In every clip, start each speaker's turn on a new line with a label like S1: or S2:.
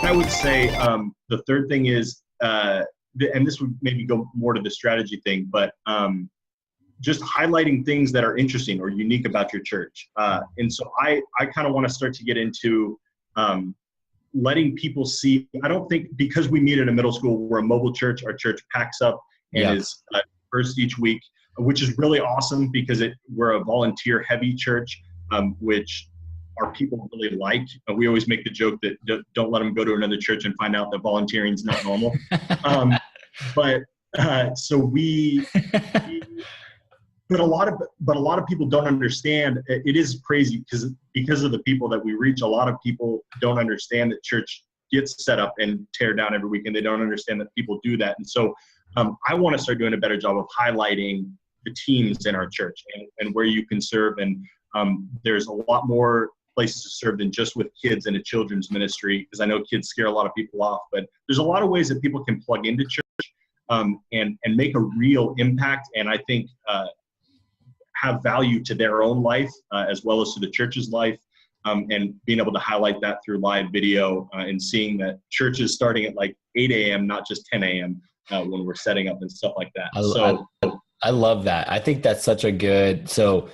S1: I would say the third thing is, and this would maybe go more to the strategy thing, but just highlighting things that are interesting or unique about your church. And so I kind of want to start to get into letting people see. I don't think because we meet in a middle school, we're a mobile church, our church packs up and is first each week, which is really awesome because we're a volunteer heavy church, which our people really like. We always make the joke that don't let them go to another church and find out that volunteering is not normal. So but a lot of people don't understand. It is crazy because of the people that we reach. A lot of people don't understand that church gets set up and tear down every week, and they don't understand that people do that. And so I want to start doing a better job of highlighting the teams in our church and where you can serve. And there's a lot more places to serve than just with kids in a children's ministry, because I know kids scare a lot of people off, but there's a lot of ways that people can plug into church and make a real impact. And I think have value to their own life as well as to the church's life, and being able to highlight that through live video and seeing that church is starting at like 8 a.m., not just 10 a.m. When we're setting up and stuff like that.
S2: I love that. I think that's such a good, so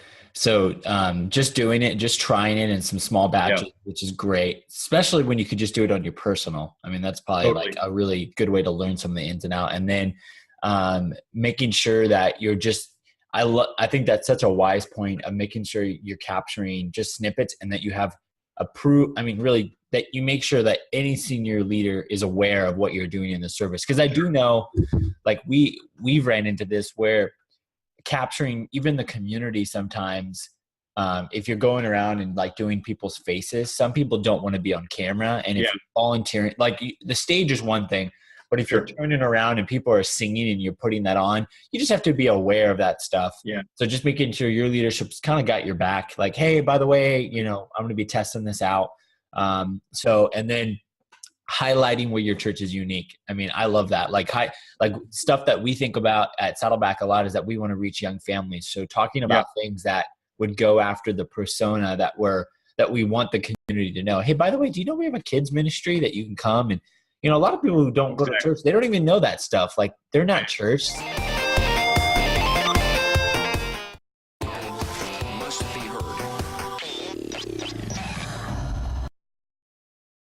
S2: just doing it, just trying it in some small batches, which is great, especially when you could just do it on your personal. I mean, that's probably like a really good way to learn some of the ins and out. And then making sure that you're just, I think that's such a wise point of making sure you're capturing just snippets and that you have really that you make sure that any senior leader is aware of what you're doing in the service. Because I do know, like we've ran into this where capturing even the community sometimes, if you're going around and like doing people's faces, some people don't want to be on camera. And if you're volunteering, like the stage is one thing, but if you're turning around and people are singing and you're putting that on, you just have to be aware of that stuff. Yeah. So just making sure your leadership's kind of got your back. Like, hey, by the way, I'm going to be testing this out. And then highlighting where your church is unique. I mean, I love that. Like stuff that we think about at Saddleback a lot is that we want to reach young families. So talking about things that would go after the persona that we want the community to know. Hey, by the way, do you know we have a kids ministry that you can come and, a lot of people who don't go to church, they don't even know that stuff. Like they're not church.